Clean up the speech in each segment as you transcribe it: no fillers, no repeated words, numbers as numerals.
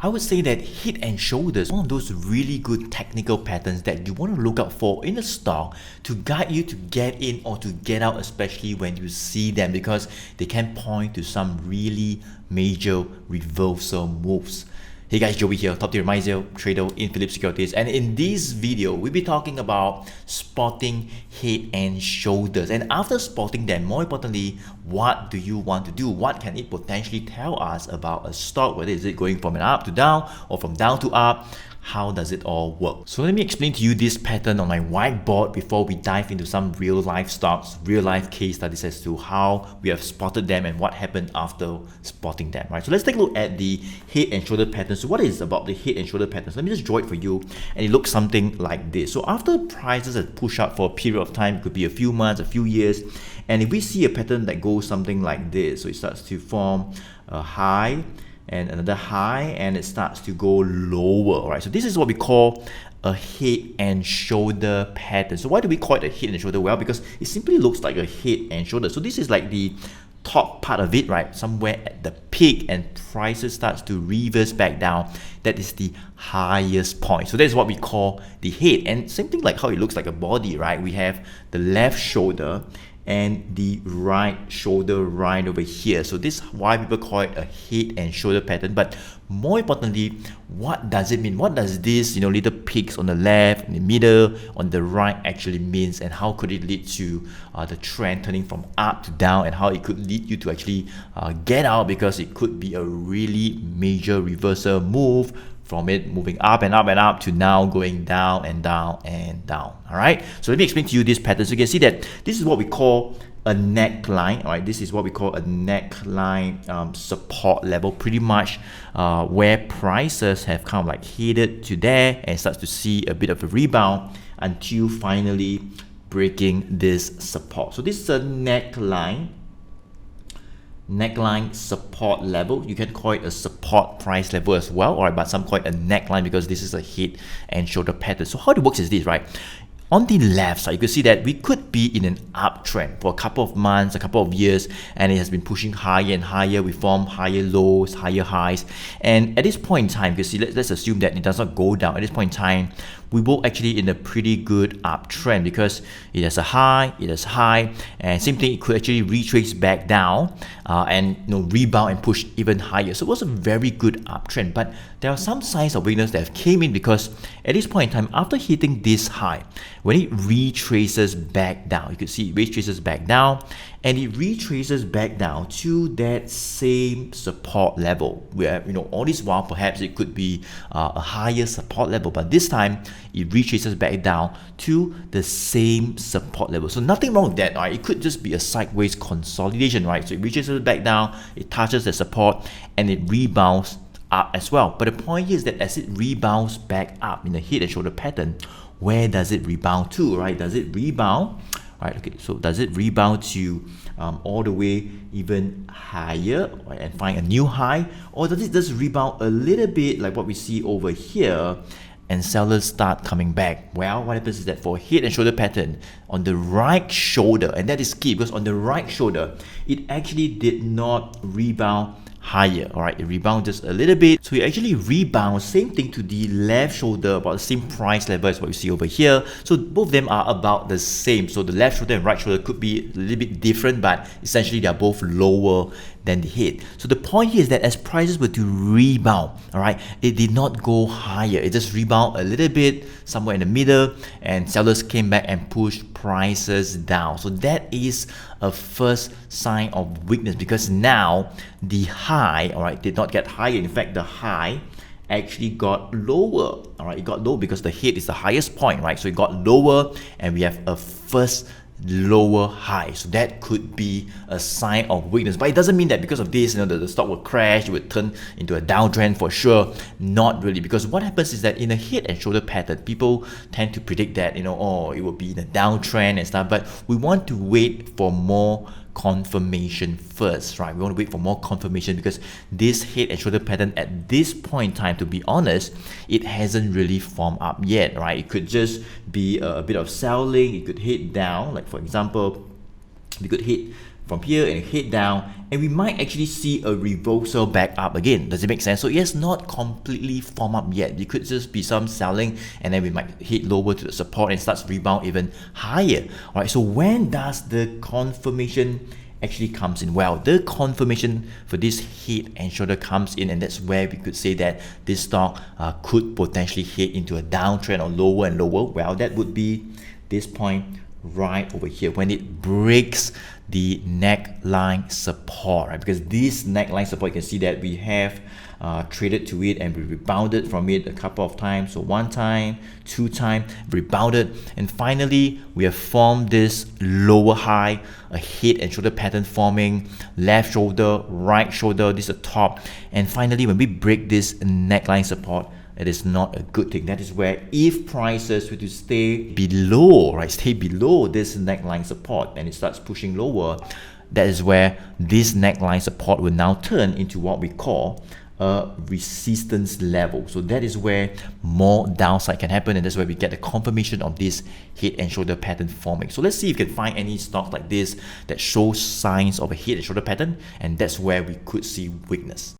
I would say that head and shoulders, one of those really good technical patterns that you want to look out for in a stock to guide you to get in or to get out, especially when you see them, because they can point to some really major reversal moves. Hey guys, Joey here, top tier advisor, trader in Philips Securities, and in this video, we'll be talking about spotting head and shoulders. And after spotting them, more importantly, what do you want to do? What can it potentially tell us about a stock? Whether is it going from an up to down or from down to up? How does it all work? So let me explain to you this pattern on my whiteboard before we dive into some real life stocks, real life case studies as to how we have spotted them and what happened after spotting them, right? So let's take a look at the head and shoulder pattern. So what is about the head and shoulder patterns? Let me just draw it for you, and it looks something like this. So after prices have pushed up for a period of time, it could be a few months, a few years, and if we see a pattern that goes something like this, so it starts to form a high, and another high, and it starts to go lower, right? So this is what we call a head and shoulder pattern. So why do we call it a head and shoulder? Well, because it simply looks like a head and shoulder. So this is like the top part of it, right? Somewhere at the peak, and prices starts to reverse back down. That is the highest point. So that's what we call the head. And same thing like how it looks like a body, right? We have the left shoulder and the right shoulder right over here. So this is why people call it a head and shoulder pattern. But more importantly, what does it mean? What does this, little peaks on the left, in the middle, on the right actually means, and how could it lead to the trend turning from up to down, and how it could lead you to actually get out, because it could be a really major reversal move from it moving up and up and up to now going down and down and down. All right, so let me explain to you this pattern. So you can see that this is what we call a neckline. All right, this is what we call a neckline support level, pretty much where prices have kind of like headed to there and starts to see a bit of a rebound until finally breaking this support. So this is a neckline support level. You can call it a support price level as well, all right, but some call it a neckline because this is a head and shoulder pattern. So how it works is this, right? On the left side, you can see that we could be in an uptrend for a couple of months, a couple of years, and it has been pushing higher and higher. We form higher lows, higher highs, and at this point in time, you can see, let's assume that it does not go down. At this point in time, we will actually in a pretty good uptrend because it has a high, it has high, and same thing, it could actually retrace back down and rebound and push even higher. So it was a very good uptrend, but there are some signs of weakness that have came in, because at this point in time, after hitting this high, when it retraces back down, you can see it retraces back down, and it retraces back down to that same support level where, all this while perhaps it could be a higher support level, but this time it retraces back down to the same support level. So nothing wrong with that, right? It could just be a sideways consolidation, right? So it retraces back down, it touches the support, and it rebounds up as well. But the point here is that as it rebounds back up in the head and shoulder pattern, where does it rebound to, right? Does it rebound? Right, okay, so does it rebound to all the way even higher, right, and find a new high? Or does it just rebound a little bit like what we see over here and sellers start coming back? Well, what happens is that for head and shoulder pattern, on the right shoulder, and that is key because on the right shoulder, it actually did not rebound higher, all right, it rebounds just a little bit. So it actually rebounds, same thing to the left shoulder, about the same price level as what you see over here. So both of them are about the same. So the left shoulder and right shoulder could be a little bit different, but essentially they are both lower than the head. So the point here is that as prices were to rebound, all right, it did not go higher. It just rebound a little bit, somewhere in the middle, and sellers came back and pushed prices down. So that is a first sign of weakness, because now the high, all right, did not get higher. In fact, the high actually got lower, all right, it got low because the head is the highest point, right? So it got lower, and we have a first lower high. So that could be a sign of weakness, but it doesn't mean that because of this, the stock will crash, it would turn into a downtrend for sure. Not really, because what happens is that in a head and shoulder pattern, people tend to predict that, it will be in a downtrend and stuff, but we want to wait for more confirmation first, right? We want to wait for more confirmation because this head and shoulder pattern at this point in time, to be honest, it hasn't really formed up yet, right? It could just be a bit of selling, it could hit down, like for example, we could hit from here and head down, and we might actually see a reversal back up again. Does it make sense? So it has not completely formed up yet. It could just be some selling, and then we might hit lower to the support and starts rebound even higher. All right, so when does the confirmation actually comes in? Well, the confirmation for this head and shoulder comes in, and that's where we could say that this stock could potentially head into a downtrend or lower and lower. Well, that would be this point right over here when it breaks the neckline support, right? Because this neckline support, you can see that we have traded to it and we rebounded from it a couple of times. So one time, two times, rebounded, and finally we have formed this lower high, a head and shoulder pattern forming, left shoulder, right shoulder, this is the top, and finally when we break this neckline support, it is not a good thing. That is where if prices were to stay below, right, stay below this neckline support and it starts pushing lower, that is where this neckline support will now turn into what we call a resistance level. So that is where more downside can happen, and that's where we get the confirmation of this head and shoulder pattern forming. So let's see if we can find any stocks like this that shows signs of a head and shoulder pattern, and that's where we could see weakness.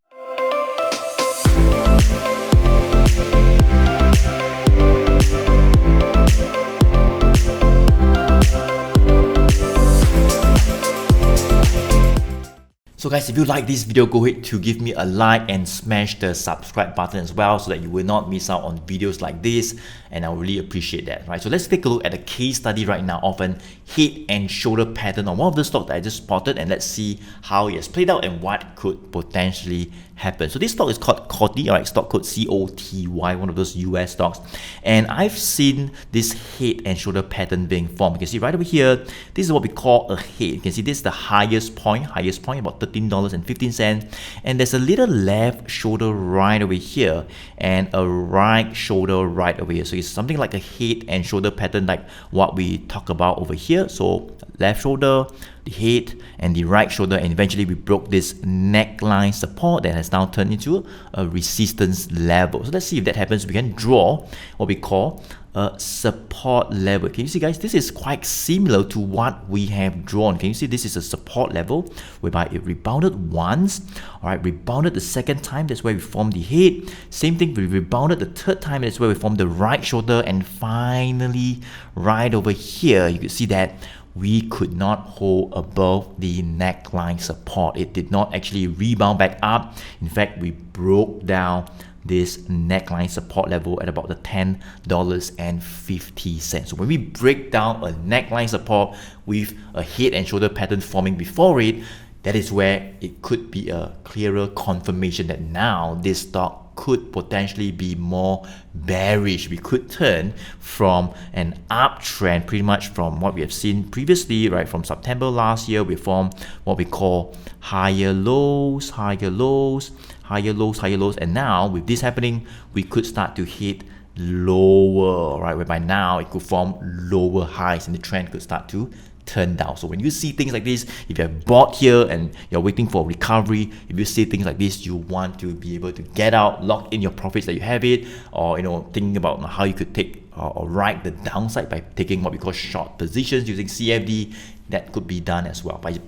So guys, if you like this video, go ahead to give me a like and smash the subscribe button as well so that you will not miss out on videos like this, and I really appreciate that, right? So let's take a look at a case study right now of an head and shoulder pattern on one of the stocks that I just spotted, and let's see how it has played out and what could potentially happen. So this stock is called Coty, alright, stock code COTY, one of those US stocks, and I've seen this head and shoulder pattern being formed. You can see right over here, this is what we call a head. You can see this is the highest point, about $13.15, and there's a little left shoulder right over here and a right shoulder right over here. So it's something like a head and shoulder pattern like what we talk about over here. So left shoulder, the head, and the right shoulder, and eventually we broke this neckline support that has now turned into a resistance level. So let's see if that happens. We can draw what we call a support level. Can you see, guys, this is quite similar to what we have drawn. Can you see this is a support level whereby it rebounded once, all right, rebounded the second time, that's where we formed the head. Same thing, we rebounded the third time, that's where we formed the right shoulder, and finally right over here you can see that we could not hold above the neckline support. It did not actually rebound back up. In fact, we broke down this neckline support level at about the $10.50. So when we break down a neckline support with a head and shoulder pattern forming before it, that is where it could be a clearer confirmation that now this stock could potentially be more bearish. We could turn from an uptrend, pretty much from what we have seen previously, right? From September last year, we formed what we call higher lows, higher lows, higher lows, higher lows, and now with this happening, we could start to hit lower, right? Whereby now it could form lower highs and the trend could start to turn down. So when you see things like this, if you have bought here and you're waiting for recovery, if you see things like this, you want to be able to get out, lock in your profits that you have it, or thinking about how you could take or ride the downside by taking what we call short positions using CFD. That could be done as well. But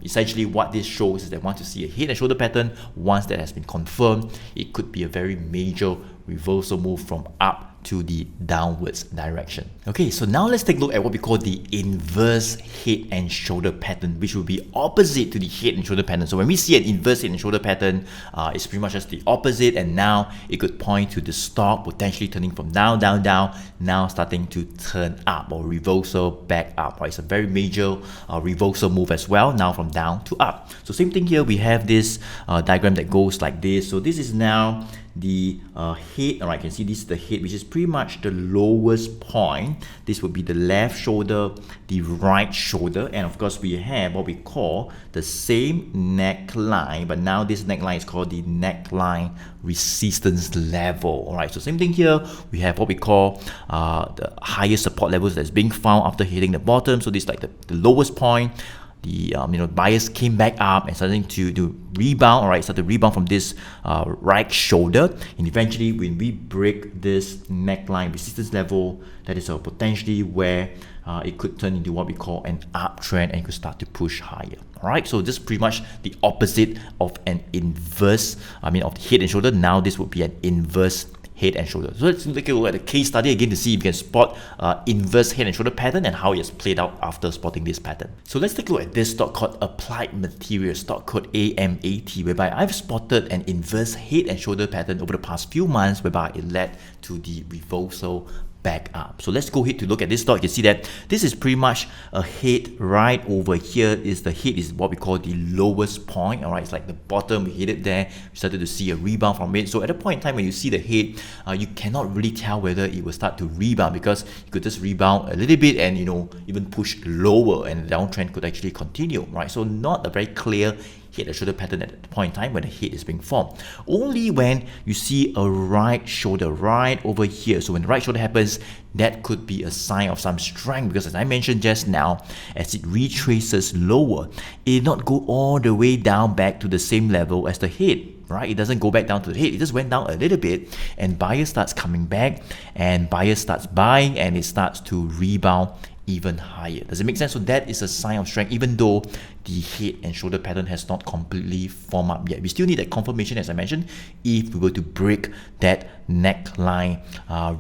essentially what this shows is that once you see a head and shoulder pattern, once that has been confirmed, it could be a very major reversal move from up to the downwards direction. Okay, so now let's take a look at what we call the inverse head and shoulder pattern, which will be opposite to the head and shoulder pattern. So when we see an inverse head and shoulder pattern, it's pretty much just the opposite, and now it could point to the stock potentially turning from down, down, down, now starting to turn up or reversal back up, right? It's a very major reversal move as well, now from down to up. So same thing here, we have this diagram that goes like this. So this is now the head, all right, you can see this is the head, which is pretty much the lowest point. This would be the left shoulder, the right shoulder, and of course we have what we call the same neckline, but now this neckline is called the neckline resistance level. All right, so same thing here, we have what we call the highest support levels that's being found after hitting the bottom. So this is like the lowest point. buyers came back up and starting to rebound, all right, start to rebound from this right shoulder, and eventually when we break this neckline resistance level, that is potentially where it could turn into what we call an uptrend and it could start to push higher. All right, so this is pretty much the opposite of an inverse, of the head and shoulder. Now this would be an inverse head and shoulder. So let's look at the case study again to see if you can spot inverse head and shoulder pattern and how it has played out after spotting this pattern. So let's take a look at this stock called Applied Materials, stock code AMAT, whereby I've spotted an inverse head and shoulder pattern over the past few months, whereby it led to the reversal back up. So let's go ahead to look at this stock. You can see that this is pretty much a head right over here. The head is what we call the lowest point. All right, it's like the bottom. We hit it there. We started to see a rebound from it. So at a point in time when you see the head, you cannot really tell whether it will start to rebound, because it could just rebound a little bit and even push lower, and the downtrend could actually continue. Right, so not a very clear head and shoulder pattern at the point in time when the head is being formed. Only when you see a right shoulder right over here. So when the right shoulder happens, that could be a sign of some strength, because as I mentioned just now, as it retraces lower, it did not go all the way down back to the same level as the head. Right, it doesn't go back down to the head, it just went down a little bit, and buyer starts coming back, and buyer starts buying, and it starts to rebound even higher. Does it make sense? So that is a sign of strength, even though the head and shoulder pattern has not completely formed up yet. We still need that confirmation, as I mentioned, if we were to break that neckline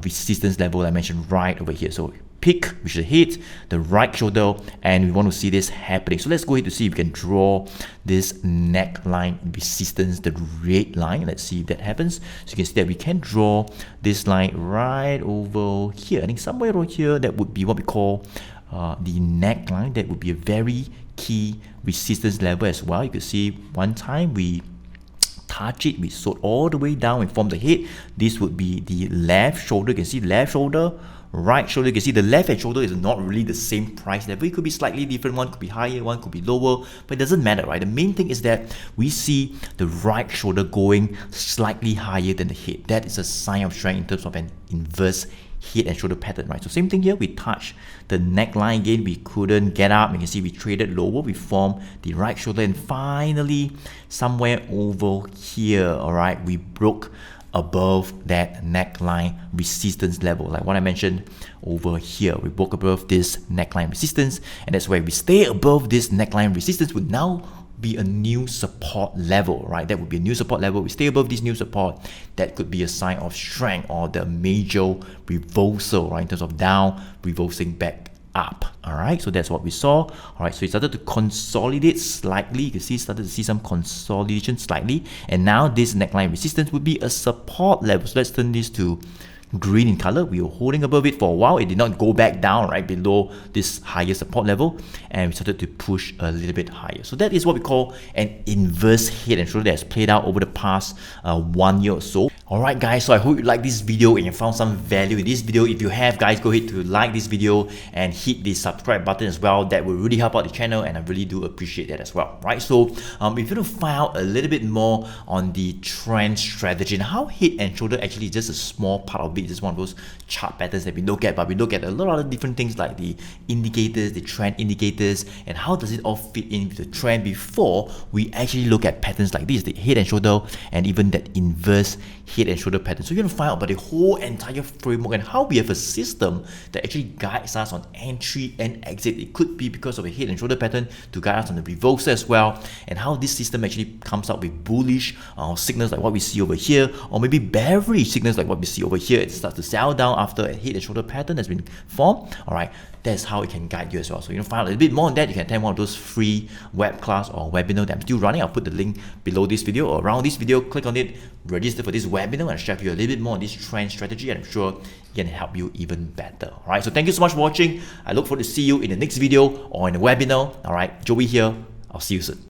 resistance level I mentioned right over here. So peak, which is the head, the right shoulder, and we want to see this happening. So let's go ahead to see if we can draw this neckline resistance, the red line. Let's see if that happens. So you can see that we can draw this line right over here. I think somewhere over here, that would be what we call the neckline. That would be a very key resistance level as well. You can see one time we touch it, we sold all the way down and form the head. This would be the left shoulder. You can see left shoulder, right shoulder. You can see the left and shoulder is not really the same price level. It could be slightly different. One could be higher, one could be lower, but it doesn't matter, right? The main thing is that we see the right shoulder going slightly higher than the head. That is a sign of strength in terms of an inverse head and shoulder pattern, right? So same thing here, we touch the neckline again, we couldn't get up. You can see we traded lower, we formed the right shoulder, and finally somewhere over here, all right, we broke above that neckline resistance level, like what I mentioned over here. We broke above this neckline resistance, and that's where we stay above this neckline resistance would now be a new support level, right? That would be a new support level. We stay above this new support. That could be a sign of strength or the major reversal, right? In terms of down, reversing back up. All right, so that's what we saw. All right, so it started to consolidate slightly. You can see started to see some consolidation slightly, and now this neckline resistance would be a support level. So let's turn this to green in color. We were holding above it for a while. It did not go back down right below this higher support level, and we started to push a little bit higher. So that is what we call an inverse head and shoulder that has played out over the past 1 year or so. Alright guys, so I hope you liked this video and you found some value in this video. If you have, guys, go ahead to like this video and hit the subscribe button as well. That will really help out the channel, and I really do appreciate that as well. Right, so if you want to find out a little bit more on the trend strategy and how head and shoulder actually is just a small part of it, just one of those chart patterns that we look at, but we look at a lot of other different things like the indicators, the trend indicators, and how does it all fit in with the trend before we actually look at patterns like this, the head and shoulder, and even that inverse head and shoulder pattern. So you're going to find out about the whole entire framework and how we have a system that actually guides us on entry and exit. It could be because of a head and shoulder pattern to guide us on the reversal as well, and how this system actually comes out with bullish signals like what we see over here, or maybe bearish signals like what we see over here. It starts to sell down after a head and shoulder pattern has been formed. Alright, that's how it can guide you as well. So you can find out a little bit more on that. You can attend one of those free web class or webinar that I'm still running. I'll put the link below this video or around this video. Click on it, register for this webinar, and I'll share with you a little bit more on this trend strategy, and I'm sure it can help you even better. Alright, so thank you so much for watching. I look forward to see you in the next video or in the webinar. Alright, Joey here. I'll see you soon.